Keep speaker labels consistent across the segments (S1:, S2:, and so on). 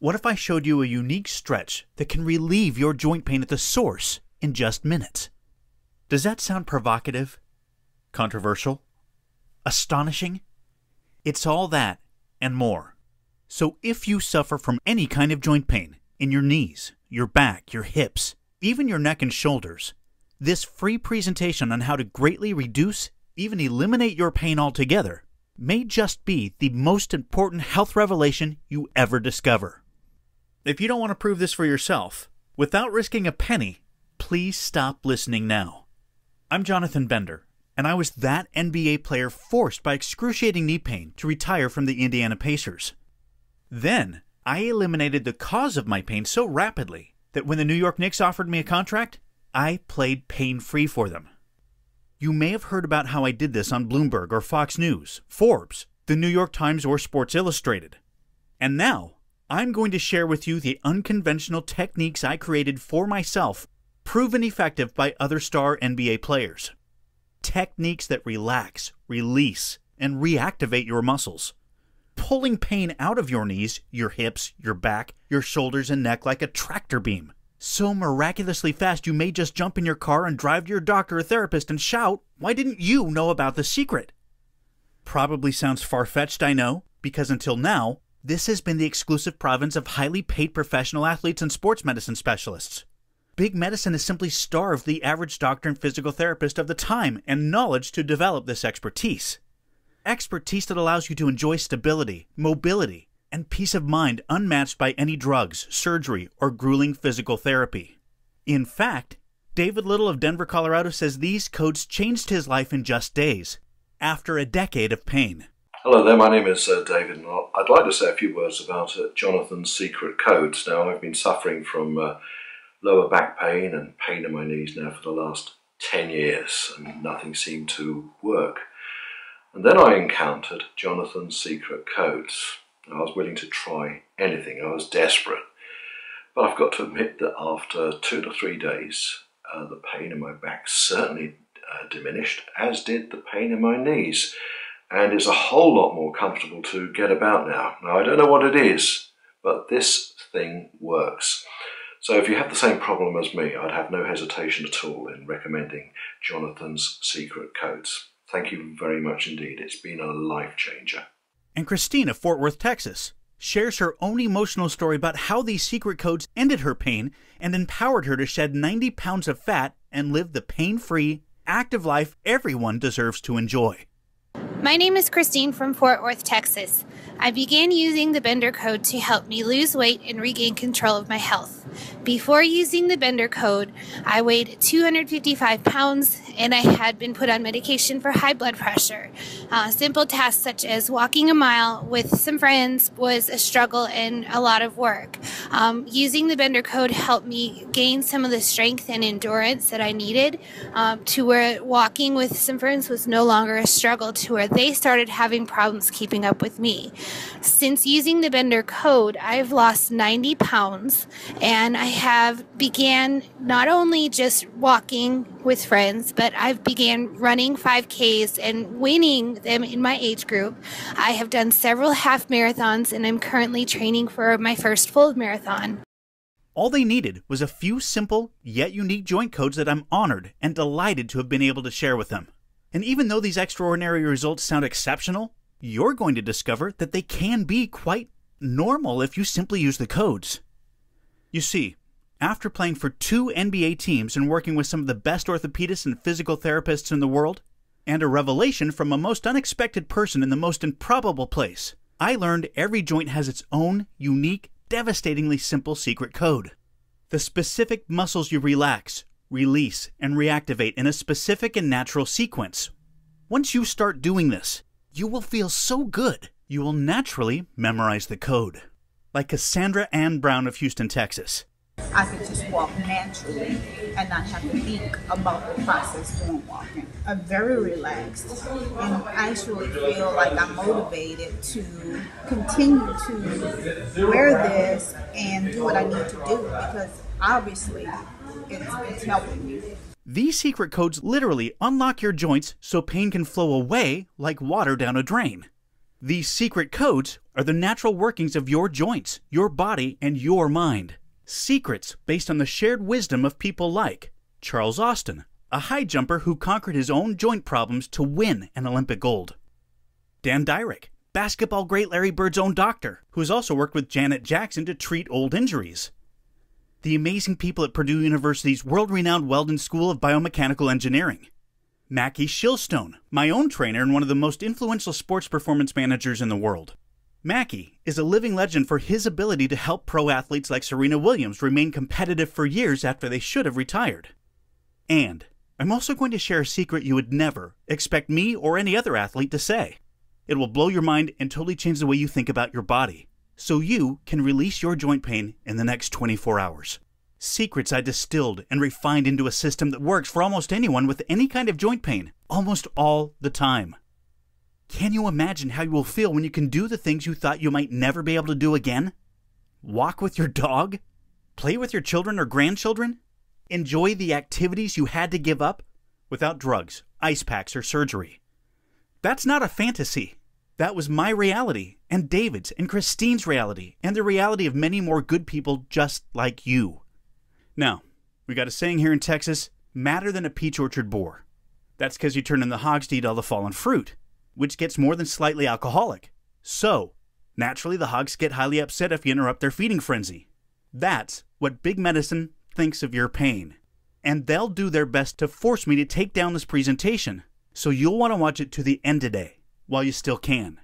S1: What if I showed you a unique stretch that can relieve your joint pain at the source in just minutes? Does that sound provocative? Controversial? Astonishing? It's all that and more. So if you suffer from any kind of joint pain in your knees, your back, your hips, even your neck and shoulders, this free presentation on how to greatly reduce, even eliminate your pain altogether may just be the most important health revelation you ever discover. If you don't want to prove this for yourself, without risking a penny, please stop listening now. I'm Jonathan Bender, and I was that NBA player forced by excruciating knee pain to retire from the Indiana Pacers. Then, I eliminated the cause of my pain so rapidly that when the New York Knicks offered me a contract, I played pain-free for them. You may have heard about how I did this on Bloomberg or Fox News, Forbes, the New York Times, or Sports Illustrated. And now, I'm going to share with you the unconventional techniques I created for myself, proven effective by other star NBA players. Techniques that relax, release, and reactivate your muscles, pulling pain out of your knees, your hips, your back, your shoulders, and neck like a tractor beam. So miraculously fast you may just jump in your car and drive to your doctor or therapist and shout, "Why didn't you know about the secret?" Probably sounds far-fetched, I know, because until now, this has been the exclusive province of highly paid professional athletes and sports medicine specialists. Big medicine has simply starved the average doctor and physical therapist of the time and knowledge to develop this expertise. Expertise that allows you to enjoy stability, mobility, and peace of mind unmatched by any drugs, surgery, or grueling physical therapy. In fact, David Little of Denver, Colorado says these codes changed his life in just days, after a decade of pain.
S2: Hello there, my name is David, and I'd like to say a few words about Jonathan's secret codes. Now, I've been suffering from lower back pain and pain in my knees now for the last 10 years, and nothing seemed to work. And then I encountered Jonathan's secret codes. I was willing to try anything. I was desperate. But I've got to admit that after 2 to 3 days, the pain in my back certainly diminished, as did the pain in my knees. And it's a whole lot more comfortable to get about now. Now, I don't know what it is, but this thing works. So if you have the same problem as me, I'd have no hesitation at all in recommending Jonathan's secret codes. Thank you very much indeed. It's been a life changer.
S1: And Christine of Fort Worth, Texas, shares her own emotional story about how these secret codes ended her pain and empowered her to shed 90 pounds of fat and live the pain-free, active life everyone deserves to enjoy.
S3: My name is Christine from Fort Worth, Texas. I began using the Bender code to help me lose weight and regain control of my health. Before using the Bender code, I weighed 255 pounds and I had been put on medication for high blood pressure. Simple tasks such as walking a mile with some friends was a struggle and a lot of work. Using the Bender code helped me gain some of the strength and endurance that I needed to where walking with some friends was no longer a struggle, to where they started having problems keeping up with me. Since using the Bender code, I've lost 90 pounds and I have began not only just walking with friends, but I've began running 5Ks and winning them in my age group. I have done several half marathons and I'm currently training for my first full marathon.
S1: All they needed was a few simple yet unique joint codes that I'm honored and delighted to have been able to share with them. And even though these extraordinary results sound exceptional, you're going to discover that they can be quite normal if you simply use the codes. You see, after playing for 2 NBA teams and working with some of the best orthopedists and physical therapists in the world, and a revelation from a most unexpected person in the most improbable place, I learned every joint has its own unique, devastatingly simple secret code. The specific muscles you relax, release, and reactivate in a specific and natural sequence. Once you start doing this, you will feel so good, you will naturally memorize the code. Like Cassandra Ann Brown of Houston, Texas.
S4: I could just walk naturally and not have to think about the process during walking. I'm very relaxed and actually feel like I'm motivated to continue to wear this and do what I need to do, because obviously it's helping me.
S1: These secret codes literally unlock your joints so pain can flow away like water down a drain. These secret codes, are the natural workings of your joints, your body, and your mind. Secrets based on the shared wisdom of people like Charles Austin, a high jumper who conquered his own joint problems to win an Olympic gold. Dan Dyrick, basketball great Larry Bird's own doctor, who has also worked with Janet Jackson to treat old injuries. The amazing people at Purdue University's world-renowned Weldon School of Biomechanical Engineering. Mackie Shilstone, my own trainer and one of the most influential sports performance managers in the world. Mackie is a living legend for his ability to help pro athletes like Serena Williams remain competitive for years after they should have retired. And I'm also going to share a secret you would never expect me or any other athlete to say. It will blow your mind and totally change the way you think about your body, so you can release your joint pain in the next 24 hours. Secrets I distilled and refined into a system that works for almost anyone with any kind of joint pain, almost all the time. Can you imagine how you will feel when you can do the things you thought you might never be able to do again? Walk with your dog? Play with your children or grandchildren? Enjoy the activities you had to give up without drugs, ice packs, or surgery. That's not a fantasy. That was my reality, and David's, and Christine's reality, and the reality of many more good people just like you. Now, we got a saying here in Texas, madder than a peach orchard boar. That's because you turn in the hogs to eat all the fallen fruit, which gets more than slightly alcoholic. So, naturally the hogs get highly upset if you interrupt their feeding frenzy. That's what big medicine thinks of your pain. And they'll do their best to force me to take down this presentation, so you'll want to watch it to the end today, while you still can.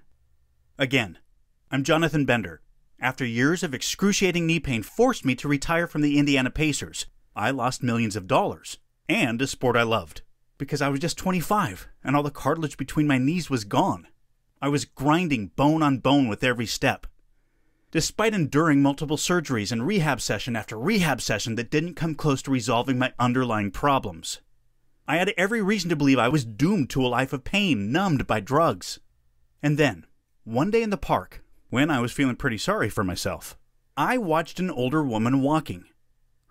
S1: Again, I'm Jonathan Bender. After years of excruciating knee pain forced me to retire from the Indiana Pacers, I lost millions of dollars, and a sport I loved, because I was just 25, and all the cartilage between my knees was gone. I was grinding bone on bone with every step. Despite enduring multiple surgeries and rehab session after rehab session that didn't come close to resolving my underlying problems, I had every reason to believe I was doomed to a life of pain, numbed by drugs. And then, one day in the park, when I was feeling pretty sorry for myself, I watched an older woman walking.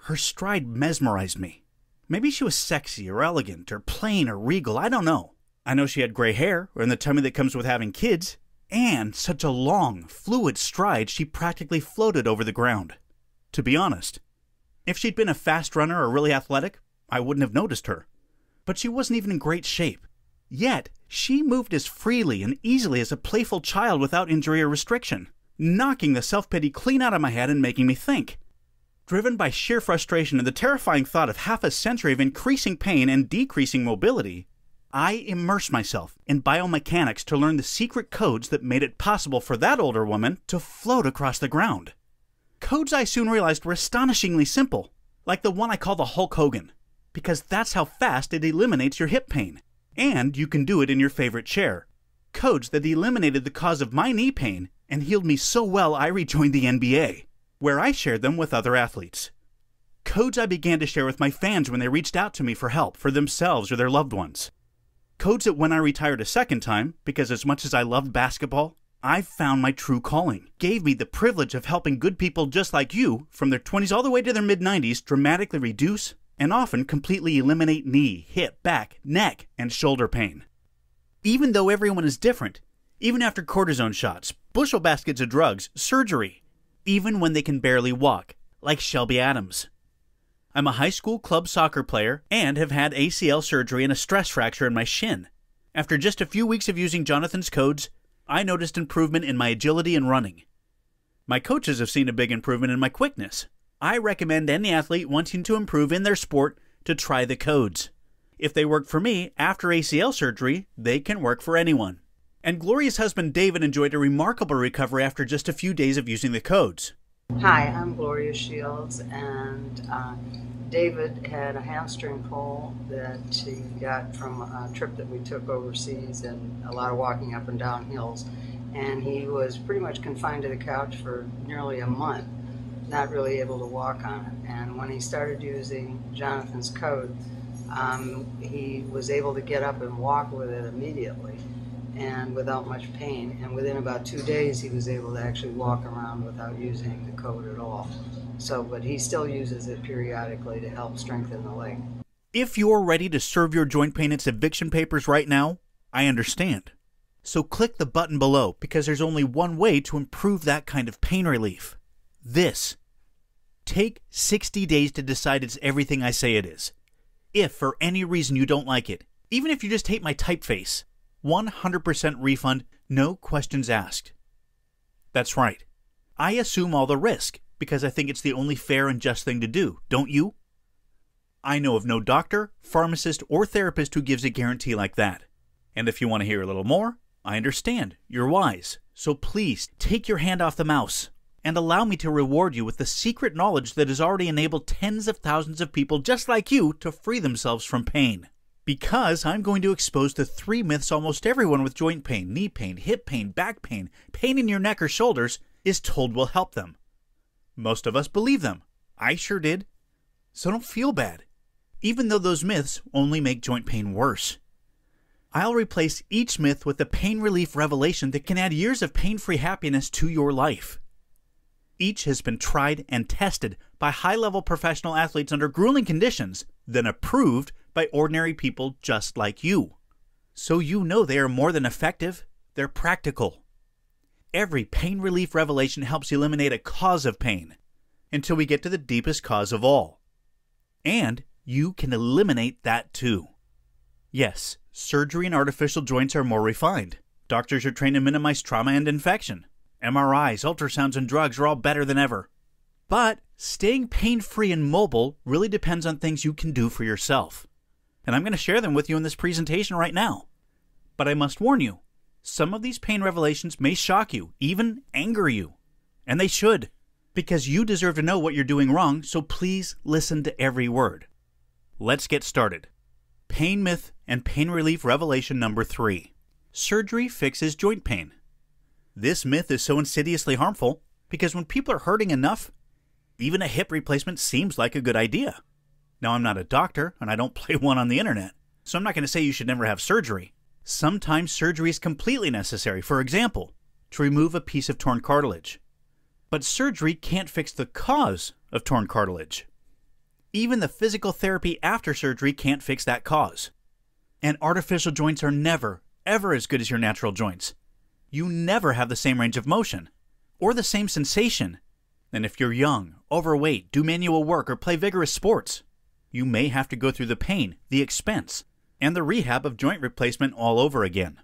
S1: Her stride mesmerized me. Maybe she was sexy or elegant or plain or regal, I don't know. I know she had gray hair, or in the tummy that comes with having kids, and such a long, fluid stride she practically floated over the ground. To be honest, if she'd been a fast runner or really athletic, I wouldn't have noticed her. But she wasn't even in great shape. Yet, she moved as freely and easily as a playful child without injury or restriction, knocking the self-pity clean out of my head and making me think. Driven by sheer frustration and the terrifying thought of half a century of increasing pain and decreasing mobility, I immersed myself in biomechanics to learn the secret codes that made it possible for that older woman to float across the ground. Codes I soon realized were astonishingly simple, like the one I call the Hulk Hogan, because that's how fast it eliminates your hip pain. And you can do it in your favorite chair. Codes that eliminated the cause of my knee pain and healed me so well I rejoined the NBA, where I shared them with other athletes. Codes I began to share with my fans when they reached out to me for help for themselves or their loved ones. Codes that when I retired a second time, because as much as I loved basketball, I found my true calling, gave me the privilege of helping good people just like you, from their 20s all the way to their mid-90s, dramatically reduce and often completely eliminate knee, hip, back, neck, and shoulder pain. Even though everyone is different, even after cortisone shots, bushel baskets of drugs, surgery, even when they can barely walk, like Shelby Adams. I'm a high school club soccer player and have had ACL surgery and a stress fracture in my shin. After just a few weeks of using Jonathan's codes, I noticed improvement in my agility and running. My coaches have seen a big improvement in my quickness. I recommend any athlete wanting to improve in their sport to try the codes. If they work for me after ACL surgery, they can work for anyone. And Gloria's husband David enjoyed a remarkable recovery after just a few days of using the codes.
S5: Hi, I'm Gloria Shields, and David had a hamstring pull that he got from a trip that we took overseas and a lot of walking up and down hills. And he was pretty much confined to the couch for nearly a month, not really able to walk on it. And when he started using Jonathan's code, he was able to get up and walk with it immediately and without much pain. And within about 2 days, he was able to actually walk around without using the code at all. But he still uses it periodically to help strengthen the leg.
S1: If you're ready to serve your joint pain its eviction papers right now, I understand. So click the button below because there's only one way to improve that kind of pain relief. This. Take 60 days to decide it's everything I say it is. If for any reason you don't like it, even if you just hate my typeface, 100% refund, no questions asked. That's right. I assume all the risk because I think it's the only fair and just thing to do, don't you? I know of no doctor, pharmacist, or therapist who gives a guarantee like that. And if you want to hear a little more, I understand. You're wise. So please take your hand off the mouse and allow me to reward you with the secret knowledge that has already enabled tens of thousands of people just like you to free themselves from pain. Because I'm going to expose the 3 myths almost everyone with joint pain, knee pain, hip pain, back pain in your neck or shoulders is told will help them. Most of us believe them. I sure did. So don't feel bad, even though those myths only make joint pain worse. I'll replace each myth with a pain relief revelation that can add years of pain-free happiness to your life. Each has been tried and tested by high-level professional athletes under grueling conditions, then approved by ordinary people just like you. So you know they are more than effective, they're practical. Every pain relief revelation helps eliminate a cause of pain, until we get to the deepest cause of all. And you can eliminate that too. Yes, surgery and artificial joints are more refined. Doctors are trained to minimize trauma and infection. MRIs, ultrasounds, and drugs are all better than ever. But staying pain-free and mobile really depends on things you can do for yourself. And I'm going to share them with you in this presentation right now. But I must warn you, some of these pain revelations may shock you, even anger you. And they should, because you deserve to know what you're doing wrong, so please listen to every word. Let's get started. Pain myth and pain relief revelation number 3. Surgery fixes joint pain. This myth is so insidiously harmful because when people are hurting enough, even a hip replacement seems like a good idea. Now, I'm not a doctor and I don't play one on the internet, so I'm not going to say you should never have surgery. Sometimes surgery is completely necessary, for example, to remove a piece of torn cartilage. But surgery can't fix the cause of torn cartilage. Even the physical therapy after surgery can't fix that cause. And artificial joints are never, ever as good as your natural joints. You never have the same range of motion, or the same sensation. And if you're young, overweight, do manual work, or play vigorous sports, you may have to go through the pain, the expense, and the rehab of joint replacement all over again.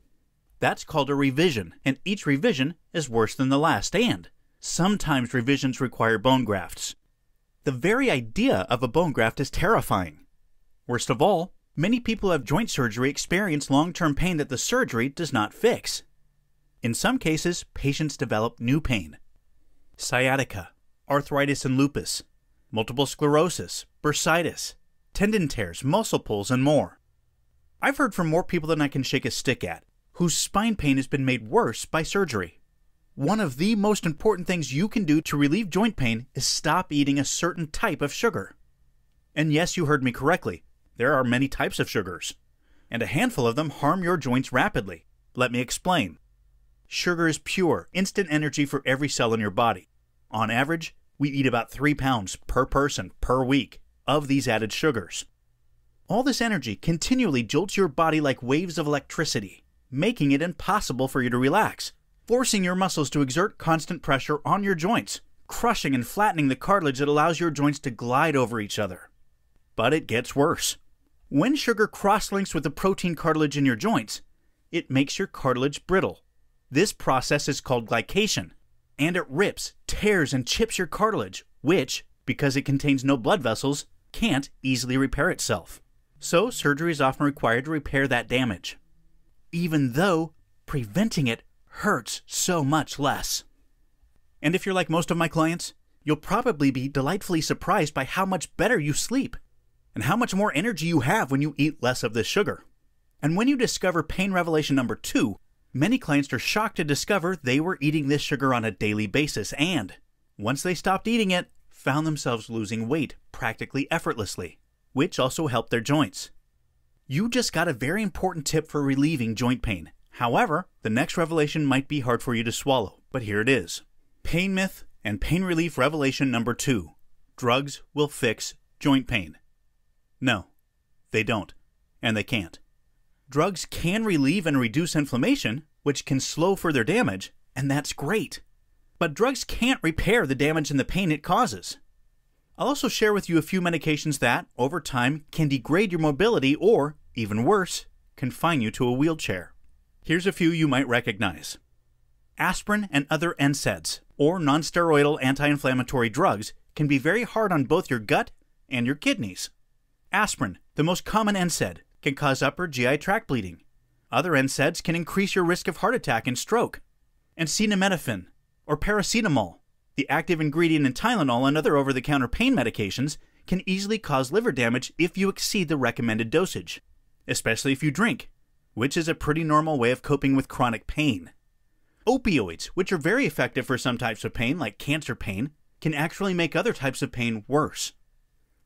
S1: That's called a revision, and each revision is worse than the last, and sometimes revisions require bone grafts. The very idea of a bone graft is terrifying. Worst of all, many people who have joint surgery experience long-term pain that the surgery does not fix. In some cases, patients develop new pain. Sciatica, arthritis and lupus, multiple sclerosis, bursitis, tendon tears, muscle pulls, and more. I've heard from more people than I can shake a stick at, whose spine pain has been made worse by surgery. One of the most important things you can do to relieve joint pain is stop eating a certain type of sugar. And yes, you heard me correctly. There are many types of sugars, and a handful of them harm your joints rapidly. Let me explain. Sugar is pure, instant energy for every cell in your body. On average, we eat about 3 pounds per person per week of these added sugars. All this energy continually jolts your body like waves of electricity, making it impossible for you to relax, forcing your muscles to exert constant pressure on your joints, crushing and flattening the cartilage that allows your joints to glide over each other. But it gets worse. When sugar cross-links with the protein cartilage in your joints, it makes your cartilage brittle. This process is called glycation, and it rips, tears, and chips your cartilage, which, because it contains no blood vessels, can't easily repair itself. So surgery is often required to repair that damage, even though preventing it hurts so much less. And if you're like most of my clients, you'll probably be delightfully surprised by how much better you sleep and how much more energy you have when you eat less of this sugar. And when you discover pain revelation number 2, many clients are shocked to discover they were eating this sugar on a daily basis and, once they stopped eating it, found themselves losing weight practically effortlessly, which also helped their joints. You just got a very important tip for relieving joint pain. However, the next revelation might be hard for you to swallow, but here it is. Pain myth and pain relief revelation number 2. Drugs will fix joint pain. No, they don't, and they can't. Drugs can relieve and reduce inflammation, which can slow further damage, and that's great. But drugs can't repair the damage and the pain it causes. I'll also share with you a few medications that, over time, can degrade your mobility or, even worse, confine you to a wheelchair. Here's a few you might recognize. Aspirin and other NSAIDs, or nonsteroidal anti-inflammatory drugs, can be very hard on both your gut and your kidneys. Aspirin, the most common NSAID, can cause upper GI tract bleeding. Other NSAIDs can increase your risk of heart attack and stroke. And acetaminophen, or paracetamol, the active ingredient in Tylenol and other over-the-counter pain medications, can easily cause liver damage if you exceed the recommended dosage, especially if you drink, which is a pretty normal way of coping with chronic pain. Opioids, which are very effective for some types of pain, like cancer pain, can actually make other types of pain worse.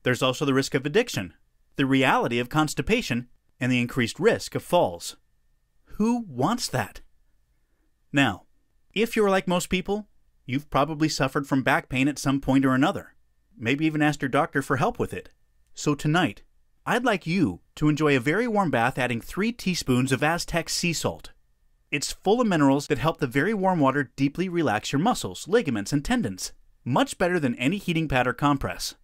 S1: There's also the risk of addiction, the reality of constipation, and the increased risk of falls. Who wants that? Now, if you're like most people, you've probably suffered from back pain at some point or another. Maybe even asked your doctor for help with it. So tonight, I'd like you to enjoy a very warm bath adding 3 teaspoons of Aztec sea salt. It's full of minerals that help the very warm water deeply relax your muscles, ligaments, and tendons, much better than any heating pad or compress.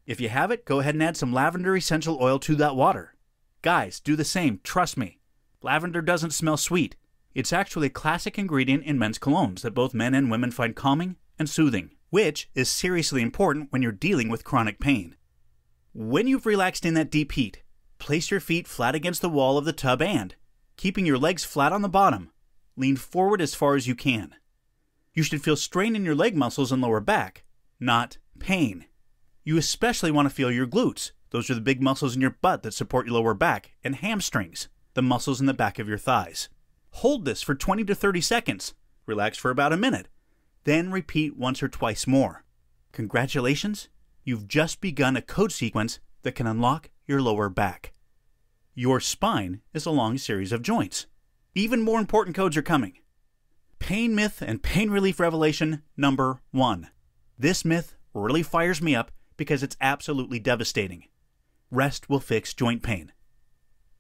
S1: If you have it, go ahead and add some lavender essential oil to that water. Guys, do the same, trust me. Lavender doesn't smell sweet. It's actually a classic ingredient in men's colognes that both men and women find calming and soothing, which is seriously important when you're dealing with chronic pain. When you've relaxed in that deep heat, place your feet flat against the wall of the tub and, keeping your legs flat on the bottom, lean forward as far as you can. You should feel strain in your leg muscles and lower back, not pain. You especially want to feel your glutes. Those are the big muscles in your butt that support your lower back, and hamstrings, the muscles in the back of your thighs. Hold this for 20 to 30 seconds. Relax for about a minute. Then repeat once or twice more. Congratulations, you've just begun a code sequence that can unlock your lower back. Your spine is a long series of joints. Even more important codes are coming. Pain myth and pain relief revelation number 1. This myth really fires me up because it's absolutely devastating. Rest will fix joint pain.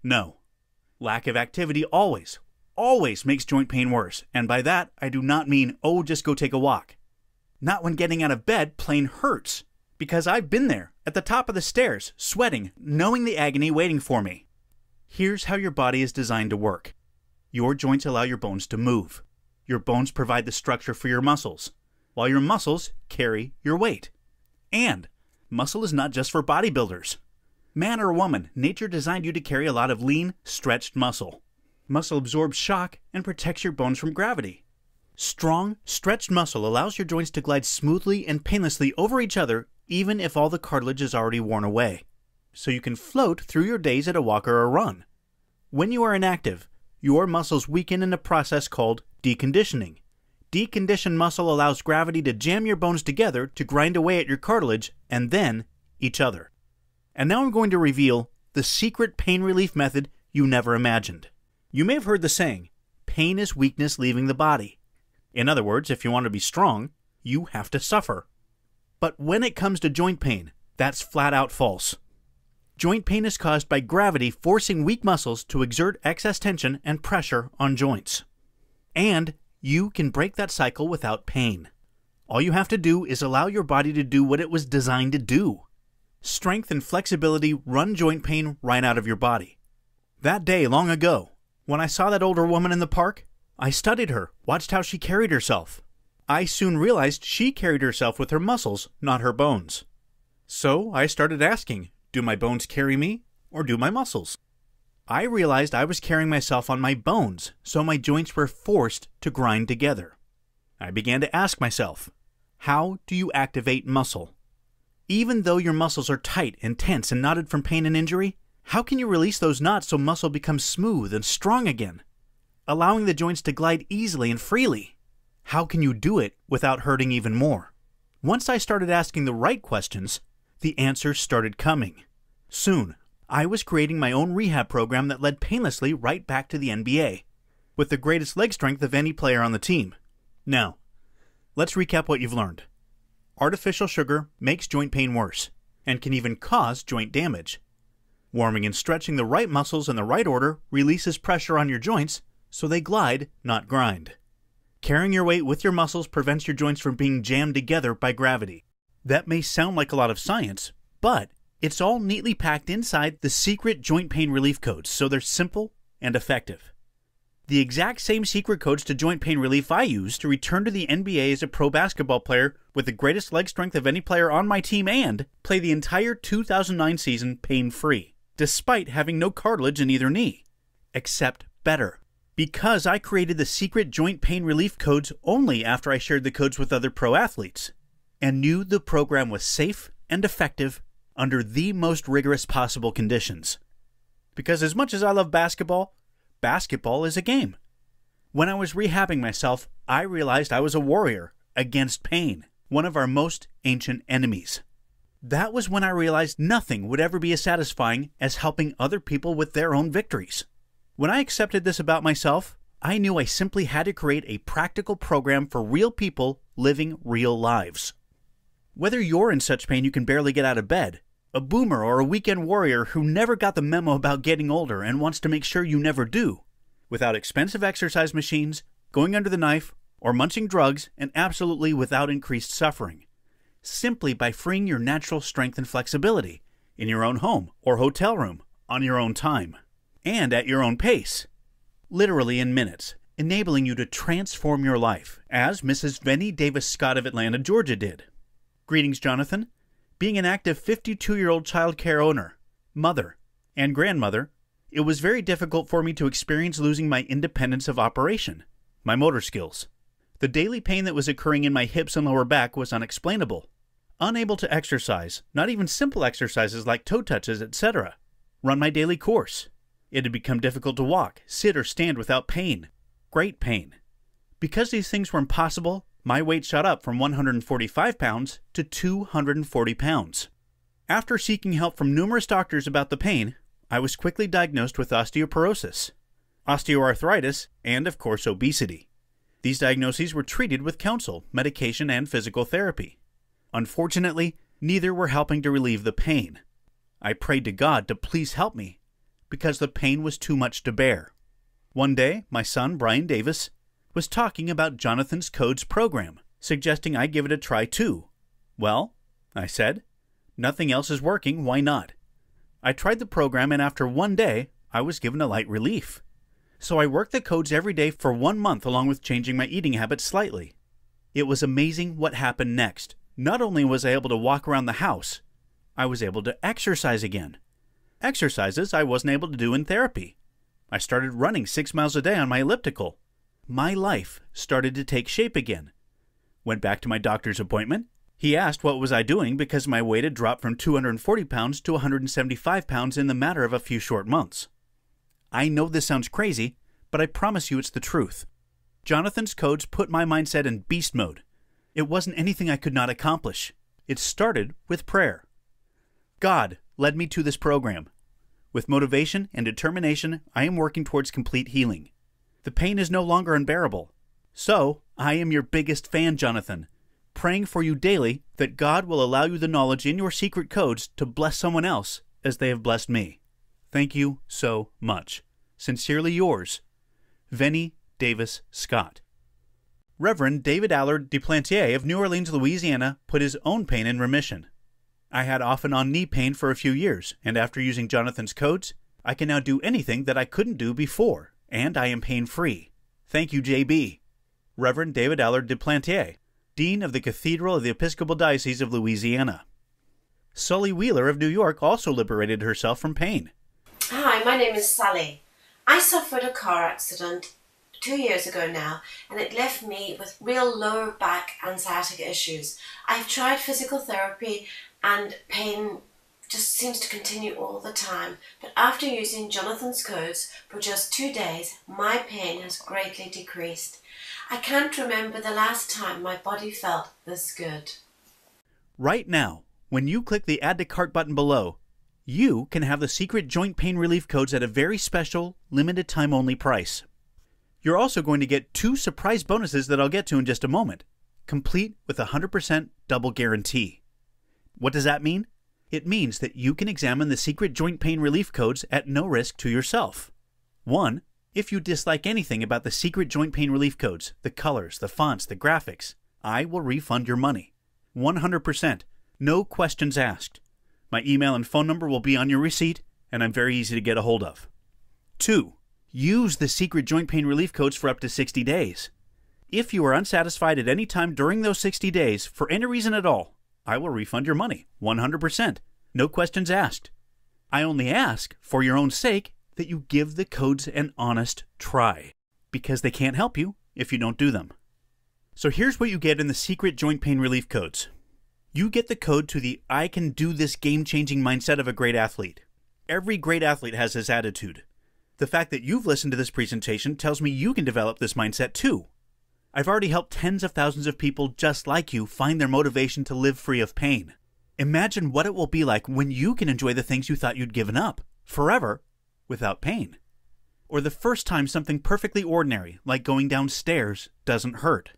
S1: No. Lack of activity always makes joint pain worse, and by that I do not mean, oh, just go take a walk. Not when getting out of bed plain hurts, because I've been there, at the top of the stairs, sweating, knowing the agony waiting for me. Here's how your body is designed to work. Your joints allow your bones to move. Your bones provide the structure for your muscles, while your muscles carry your weight. And muscle is not just for bodybuilders. Man or woman, nature designed you to carry a lot of lean, stretched muscle. Muscle absorbs shock and protects your bones from gravity. Strong, stretched muscle allows your joints to glide smoothly and painlessly over each other even if all the cartilage is already worn away. So you can float through your days at a walk or a run. When you are inactive, your muscles weaken in a process called deconditioning. Deconditioned muscle allows gravity to jam your bones together to grind away at your cartilage and then each other. And now I'm going to reveal the secret pain relief method you never imagined. You may have heard the saying, pain is weakness leaving the body. In other words, if you want to be strong, you have to suffer. But when it comes to joint pain, that's flat out false. Joint pain is caused by gravity forcing weak muscles to exert excess tension and pressure on joints. And you can break that cycle without pain. All you have to do is allow your body to do what it was designed to do. Strength and flexibility run joint pain right out of your body. That day long ago, when I saw that older woman in the park, I studied her, watched how she carried herself. I soon realized she carried herself with her muscles, not her bones. So I started asking, do my bones carry me, or do my muscles? I realized I was carrying myself on my bones, so my joints were forced to grind together. I began to ask myself, how do you activate muscle? Even though your muscles are tight and tense and knotted from pain and injury, how can you release those knots so muscle becomes smooth and strong again, allowing the joints to glide easily and freely? How can you do it without hurting even more? Once I started asking the right questions, the answers started coming. Soon, I was creating my own rehab program that led painlessly right back to the NBA, with the greatest leg strength of any player on the team. Now, let's recap what you've learned. Artificial sugar makes joint pain worse, and can even cause joint damage. Warming and stretching the right muscles in the right order releases pressure on your joints, so they glide, not grind. Carrying your weight with your muscles prevents your joints from being jammed together by gravity. That may sound like a lot of science, but it's all neatly packed inside the secret joint pain relief codes, so they're simple and effective. The exact same secret codes to joint pain relief I used to return to the NBA as a pro basketball player with the greatest leg strength of any player on my team and play the entire 2009 season pain-free, despite having no cartilage in either knee. Except better. Because I created the secret joint pain relief codes only after I shared the codes with other pro athletes, and knew the program was safe and effective under the most rigorous possible conditions. Because as much as I love basketball, basketball is a game. When I was rehabbing myself, I realized I was a warrior against pain, one of our most ancient enemies. That was when I realized nothing would ever be as satisfying as helping other people with their own victories. When I accepted this about myself, I knew I simply had to create a practical program for real people living real lives. Whether you're in such pain you can barely get out of bed, a boomer or a weekend warrior who never got the memo about getting older and wants to make sure you never do, without expensive exercise machines, going under the knife, or munching drugs, and absolutely without increased suffering, simply by freeing your natural strength and flexibility in your own home or hotel room on your own time. And at your own pace, literally in minutes, enabling you to transform your life, as Mrs. Vennie Davis Scott of Atlanta, Georgia did. Greetings, Jonathan. Being an active 52-year-old child care owner, mother, and grandmother, it was very difficult for me to experience losing my independence of operation, my motor skills. The daily pain that was occurring in my hips and lower back was unexplainable. Unable to exercise, not even simple exercises like toe touches, etc. Run my daily course. It had become difficult to walk, sit, or stand without pain. Great pain. Because these things were impossible, my weight shot up from 145 pounds to 240 pounds. After seeking help from numerous doctors about the pain, I was quickly diagnosed with osteoporosis, osteoarthritis, and of course obesity. These diagnoses were treated with counsel, medication, and physical therapy. Unfortunately, neither were helping to relieve the pain. I prayed to God to please help me, because the pain was too much to bear. One day, my son, Bryant Davis, was talking about Jonathan's Codes program, suggesting I give it a try too. Well, I said, nothing else is working, why not? I tried the program, and after one day, I was given a light relief. So I worked the codes every day for 1 month along with changing my eating habits slightly. It was amazing what happened next. Not only was I able to walk around the house, I was able to exercise again. Exercises I wasn't able to do in therapy. I started running 6 miles a day on my elliptical. My life started to take shape again. Went back to my doctor's appointment. He asked what was I doing because my weight had dropped from 240 pounds to 175 pounds in the matter of a few short months. I know this sounds crazy, but I promise you it's the truth. Jonathan's Codes put my mindset in beast mode. It wasn't anything I could not accomplish. It started with prayer. God led me to this program. With motivation and determination, I am working towards complete healing. The pain is no longer unbearable. So, I am your biggest fan, Jonathan, praying for you daily that God will allow you the knowledge in your secret codes to bless someone else as they have blessed me. Thank you so much. Sincerely yours, Vennie Davis Scott. Reverend David Allard Duplantier of New Orleans, Louisiana, put his own pain in remission. I had off and on knee pain for a few years, and after using Jonathan's Codes, I can now do anything that I couldn't do before, and I am pain-free. Thank you, JB. Reverend David Allard Duplantier, Dean of the Cathedral of the Episcopal Diocese of Louisiana. Sully Wheeler of New York also liberated herself from pain.
S6: Hi, my name is Sally. I suffered a car accident 2 years ago now, and it left me with real lower back and sciatica issues. I've tried physical therapy and pain just seems to continue all the time. But after using Jonathan's Codes for just 2 days, my pain has greatly decreased. I can't remember the last time my body felt this good.
S1: Right now, when you click the Add to Cart button below, you can have the secret joint pain relief codes at a very special, limited time only price. You're also going to get 2 surprise bonuses that I'll get to in just a moment, complete with a 100% double guarantee. What does that mean? It means that you can examine the secret joint pain relief codes at no risk to yourself. 1. If you dislike anything about the secret joint pain relief codes, the colors, the fonts, the graphics, I will refund your money. 100%. No questions asked. My email and phone number will be on your receipt, and I'm very easy to get a hold of. 2. Use the secret joint pain relief codes for up to 60 days. If you are unsatisfied at any time during those 60 days, for any reason at all, I will refund your money. 100%. No questions asked. I only ask, for your own sake, that you give the codes an honest try, because they can't help you if you don't do them. So here's what you get in the secret joint pain relief codes. You get the code to the I can do this game-changing mindset of a great athlete. Every great athlete has this attitude. The fact that you've listened to this presentation tells me you can develop this mindset too. I've already helped tens of thousands of people just like you find their motivation to live free of pain. Imagine what it will be like when you can enjoy the things you thought you'd given up, forever, without pain. Or the first time something perfectly ordinary, like going downstairs, doesn't hurt.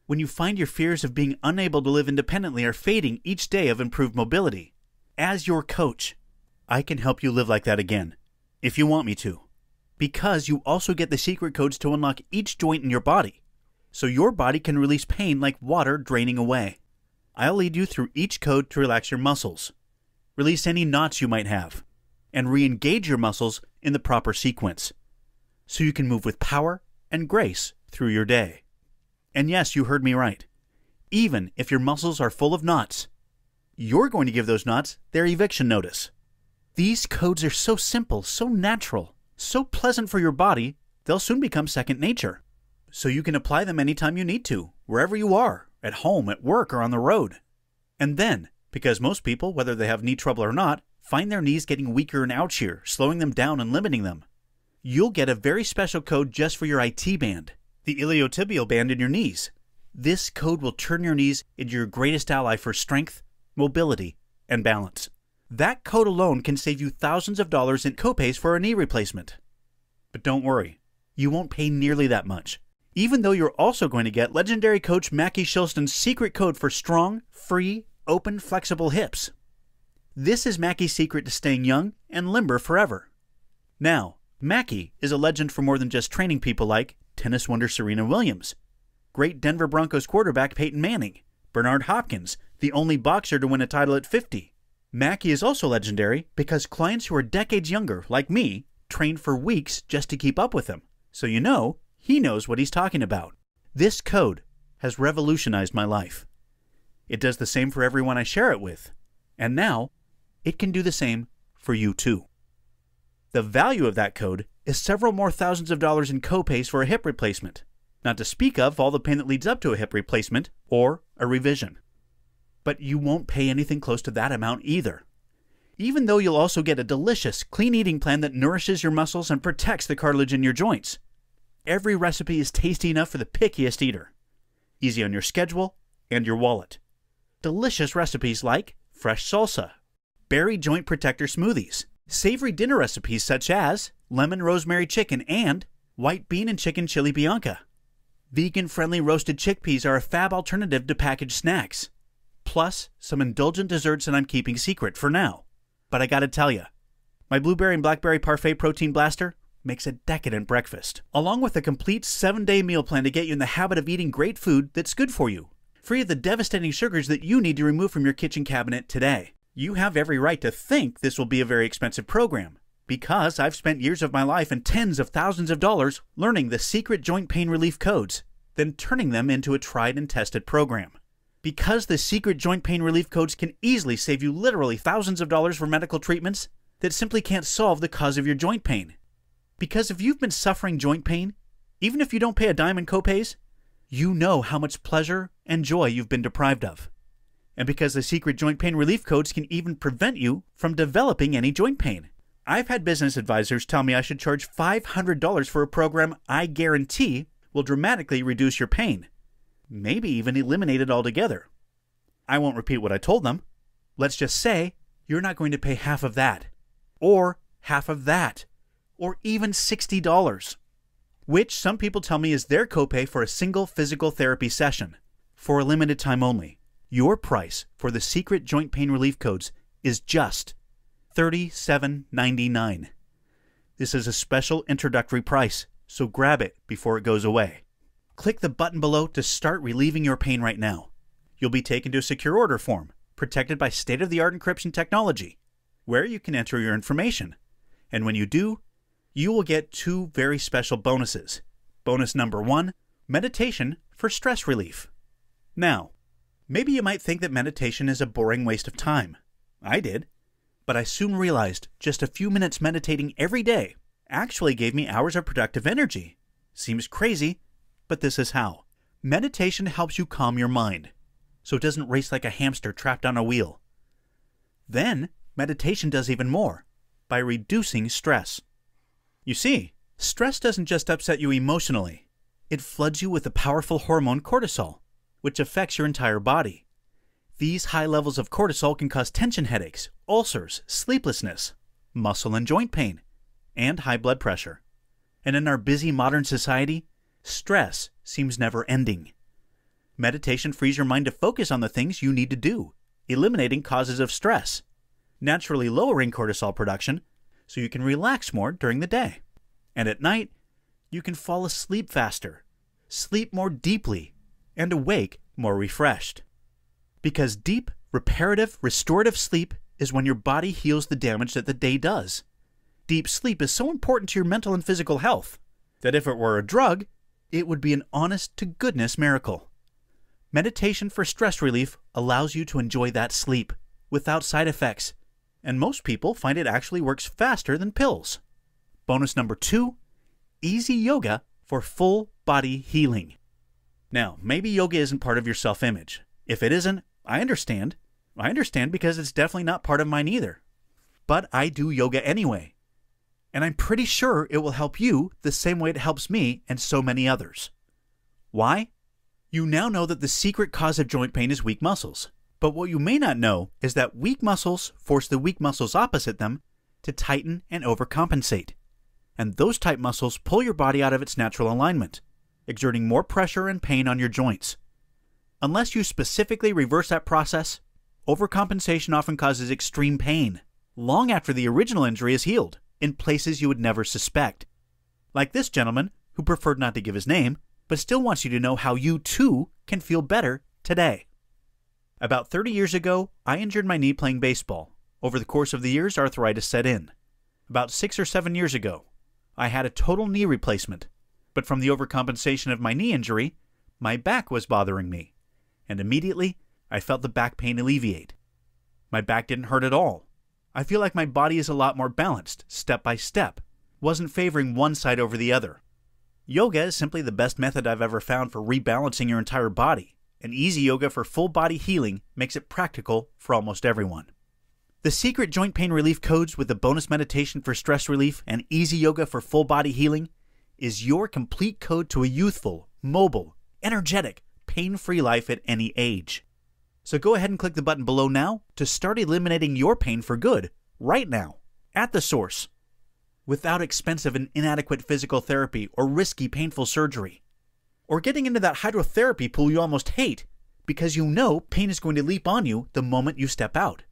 S1: When you find your fears of being unable to live independently are fading each day of improved mobility. As your coach, I can help you live like that again, if you want me to. Because you also get the secret codes to unlock each joint in your body, so your body can release pain like water draining away. I'll lead you through each code to relax your muscles, release any knots you might have, and re-engage your muscles in the proper sequence, so you can move with power and grace through your day. And yes, you heard me right. Even if your muscles are full of knots, you're going to give those knots their eviction notice. These codes are so simple, so natural, so pleasant for your body, they'll soon become second nature. So you can apply them anytime you need to, wherever you are, at home, at work, or on the road. And then, because most people, whether they have knee trouble or not, find their knees getting weaker and ouchier, slowing them down and limiting them, you'll get a very special code just for your IT band, the iliotibial band in your knees. This code will turn your knees into your greatest ally for strength, mobility, and balance. That code alone can save you thousands of dollars in copays for a knee replacement. But don't worry, you won't pay nearly that much, even though you're also going to get legendary coach Mackie Shilston's secret code for strong, free, open, flexible hips. This is Mackie's secret to staying young and limber forever. Now, Mackie is a legend for more than just training people like tennis wonder Serena Williams, great Denver Broncos quarterback Peyton Manning, Bernard Hopkins, the only boxer to win a title at 50. Mackie is also legendary because clients who are decades younger, like me, train for weeks just to keep up with him. So you know, he knows what he's talking about. This code has revolutionized my life. It does the same for everyone I share it with. And now, it can do the same for you too. The value of that code is several more thousands of dollars in copays for a hip replacement, not to speak of all the pain that leads up to a hip replacement or a revision. But you won't pay anything close to that amount either. Even though you'll also get a delicious, clean eating plan that nourishes your muscles and protects the cartilage in your joints. Every recipe is tasty enough for the pickiest eater. Easy on your schedule and your wallet. Delicious recipes like fresh salsa, berry joint protector smoothies, savory dinner recipes such as lemon rosemary chicken and white bean and chicken chili bianca. Vegan-friendly roasted chickpeas are a fab alternative to packaged snacks. Plus, some indulgent desserts that I'm keeping secret for now. But I gotta tell ya, my blueberry and blackberry parfait protein blaster makes a decadent breakfast, along with a complete 7-day meal plan to get you in the habit of eating great food that's good for you, free of the devastating sugars that you need to remove from your kitchen cabinet today. You have every right to think this will be a very expensive program, because I've spent years of my life and tens of thousands of dollars learning the secret joint pain relief codes, then turning them into a tried and tested program. Because the secret joint pain relief codes can easily save you literally thousands of dollars for medical treatments that simply can't solve the cause of your joint pain. Because if you've been suffering joint pain, even if you don't pay a dime in copays, you know how much pleasure and joy you've been deprived of. And because the secret joint pain relief codes can even prevent you from developing any joint pain. I've had business advisors tell me I should charge $500 for a program I guarantee will dramatically reduce your pain. Maybe even eliminate it altogether. I won't repeat what I told them. Let's just say you're not going to pay half of that, or half of that, or even $60, which some people tell me is their copay for a single physical therapy session. For a limited time only, your price for the secret joint pain relief codes is just $37.99. This is a special introductory price, so grab it before it goes away. Click the button below to start relieving your pain right now. You'll be taken to a secure order form, protected by state-of-the-art encryption technology, where you can enter your information. And when you do, you will get 2 very special bonuses. Bonus number 1, meditation for stress relief. Now, maybe you might think that meditation is a boring waste of time. I did. But I soon realized just a few minutes meditating every day actually gave me hours of productive energy. Seems crazy, but this is how. Meditation helps you calm your mind, so it doesn't race like a hamster trapped on a wheel. Then, meditation does even more, by reducing stress. You see, stress doesn't just upset you emotionally. It floods you with the powerful hormone cortisol, which affects your entire body. These high levels of cortisol can cause tension headaches, ulcers, sleeplessness, muscle and joint pain, and high blood pressure. And in our busy modern society, stress seems never ending. Meditation frees your mind to focus on the things you need to do, eliminating causes of stress, naturally lowering cortisol production so you can relax more during the day. And at night, you can fall asleep faster, sleep more deeply, and awake more refreshed. Because deep, reparative, restorative sleep is when your body heals the damage that the day does. Deep sleep is so important to your mental and physical health that if it were a drug, it would be an honest-to-goodness miracle. Meditation for stress relief allows you to enjoy that sleep without side effects, and most people find it actually works faster than pills. Bonus number 2, easy yoga for full body healing. Now, maybe yoga isn't part of your self-image. If it isn't, I understand. I understand because it's definitely not part of mine either. But I do yoga anyway. And I'm pretty sure it will help you the same way it helps me and so many others. Why? You now know that the secret cause of joint pain is weak muscles. But what you may not know is that weak muscles force the weak muscles opposite them to tighten and overcompensate. And those tight muscles pull your body out of its natural alignment, exerting more pressure and pain on your joints. Unless you specifically reverse that process, overcompensation often causes extreme pain, long after the original injury is healed, in places you would never suspect. Like this gentleman, who preferred not to give his name, but still wants you to know how you too can feel better today. About 30 years ago, I injured my knee playing baseball. Over the course of the years, arthritis set in. About 6 or 7 years ago, I had a total knee replacement, but from the overcompensation of my knee injury, my back was bothering me. And immediately, I felt the back pain alleviate. My back didn't hurt at all. I feel like my body is a lot more balanced, step by step, wasn't favoring one side over the other. Yoga is simply the best method I've ever found for rebalancing your entire body, and easy yoga for full body healing makes it practical for almost everyone. The secret joint pain relief codes with the bonus meditation for stress relief and easy yoga for full body healing is your complete code to a youthful, mobile, energetic, pain-free life at any age. So go ahead and click the button below now to start eliminating your pain for good, right now, at the source, without expensive and inadequate physical therapy or risky painful surgery, or getting into that hydrotherapy pool you almost hate because you know pain is going to leap on you the moment you step out,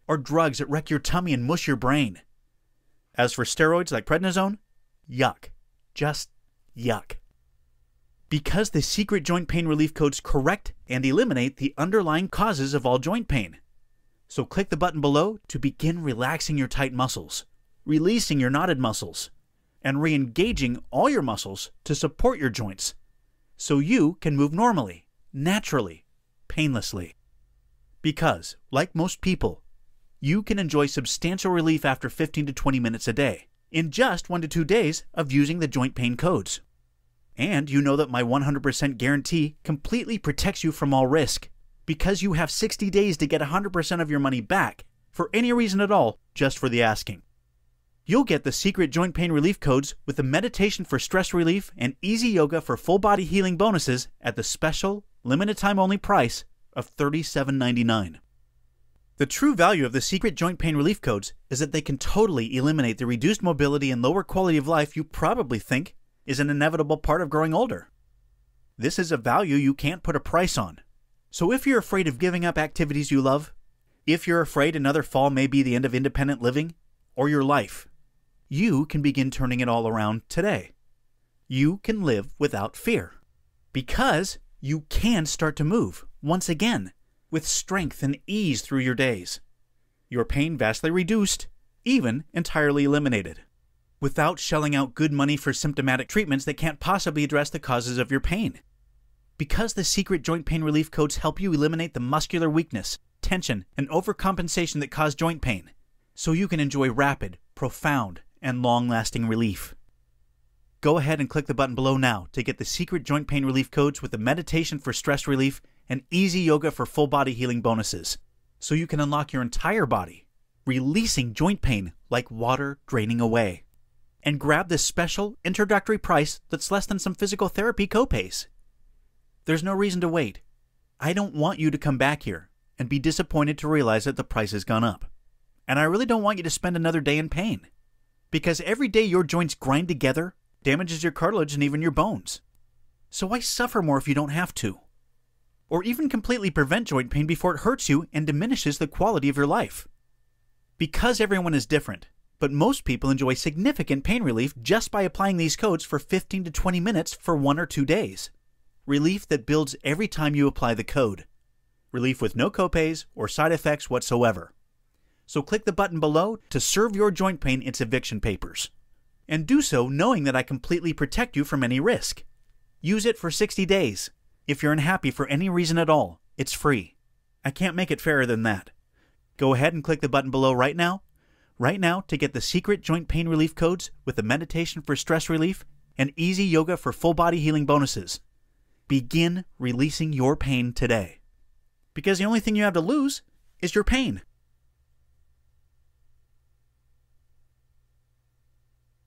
S1: or drugs that wreck your tummy and mush your brain. As for steroids like prednisone, yuck. Just yuck. Because the secret joint pain relief codes correct and eliminate the underlying causes of all joint pain. So click the button below to begin relaxing your tight muscles, releasing your knotted muscles, and re-engaging all your muscles to support your joints, so you can move normally, naturally, painlessly. Because, like most people, you can enjoy substantial relief after 15 to 20 minutes a day, in just 1 to 2 days of using the joint pain codes. And you know that my 100% guarantee completely protects you from all risk, because you have 60 days to get 100% of your money back, for any reason at all, just for the asking. You'll get the secret joint pain relief codes with the meditation for stress relief and easy yoga for full body healing bonuses at the special, limited time only price of $37.99. The true value of the secret joint pain relief codes is that they can totally eliminate the reduced mobility and lower quality of life you probably think is an inevitable part of growing older. This is a value you can't put a price on. So if you're afraid of giving up activities you love, if you're afraid another fall may be the end of independent living, or your life, you can begin turning it all around today. You can live without fear. Because you can start to move, once again, with strength and ease through your days. Your pain vastly reduced, even entirely eliminated, without shelling out good money for symptomatic treatments that can't possibly address the causes of your pain. Because the secret joint pain relief codes help you eliminate the muscular weakness, tension, and overcompensation that cause joint pain, so you can enjoy rapid, profound, and long-lasting relief. Go ahead and click the button below now to get the secret joint pain relief codes with the meditation for stress relief and easy yoga for full body healing bonuses, so you can unlock your entire body, releasing joint pain like water draining away. And grab this special introductory price that's less than some physical therapy copays. There's no reason to wait. I don't want you to come back here and be disappointed to realize that the price has gone up. And I really don't want you to spend another day in pain, because every day your joints grind together damages your cartilage and even your bones. So why suffer more if you don't have to? Or even completely prevent joint pain before it hurts you and diminishes the quality of your life. Because everyone is different, but most people enjoy significant pain relief just by applying these codes for 15 to 20 minutes for 1 or 2 days. Relief that builds every time you apply the code. Relief with no copays or side effects whatsoever. So click the button below to serve your joint pain its eviction papers. And do so knowing that I completely protect you from any risk. Use it for 60 days. If you're unhappy for any reason at all, it's free. I can't make it fairer than that. Go ahead and click the button below right now to get the secret joint pain relief codes with the meditation for stress relief and easy yoga for full body healing bonuses. Begin releasing your pain today. Because the only thing you have to lose is your pain.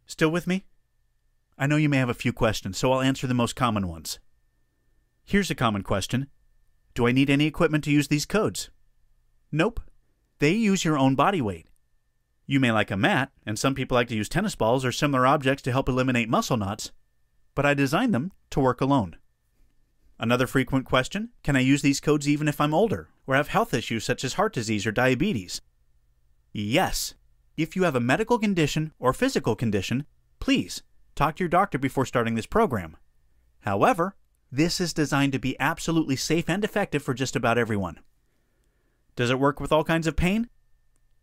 S1: Still with me? I know you may have a few questions, so I'll answer the most common ones. Here's a common question. Do I need any equipment to use these codes? Nope. They use your own body weight. You may like a mat, and some people like to use tennis balls or similar objects to help eliminate muscle knots, but I designed them to work alone. Another frequent question, can I use these codes even if I'm older or have health issues such as heart disease or diabetes? Yes. If you have a medical condition or physical condition, please talk to your doctor before starting this program. However, this is designed to be absolutely safe and effective for just about everyone. Does it work with all kinds of pain?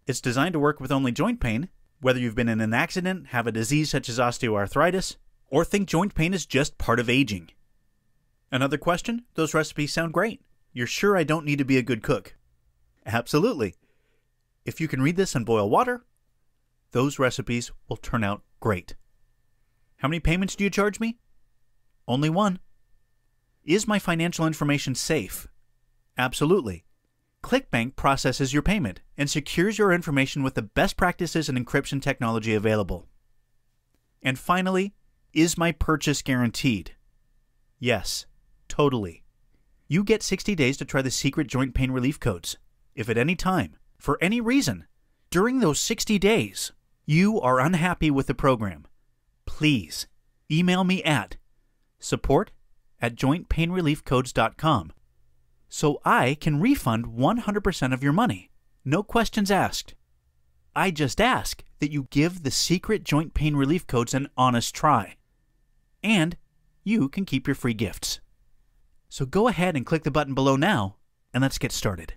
S1: It's designed to work with only joint pain, whether you've been in an accident, have a disease such as osteoarthritis, or think joint pain is just part of aging. Another question? Those recipes sound great. You're sure I don't need to be a good cook? Absolutely. If you can read this and boil water, those recipes will turn out great. How many payments do you charge me? Only one. Is my financial information safe? Absolutely. ClickBank processes your payment and secures your information with the best practices and encryption technology available. And finally, is my purchase guaranteed? Yes, totally. You get 60 days to try the secret joint pain relief codes. If at any time, for any reason, during those 60 days, you are unhappy with the program, please email me at support@jointpainreliefcodes.com so I can refund 100% of your money. No questions asked. I just ask that you give the secret joint pain relief codes an honest try. And you can keep your free gifts. So go ahead and click the button below now, and let's get started.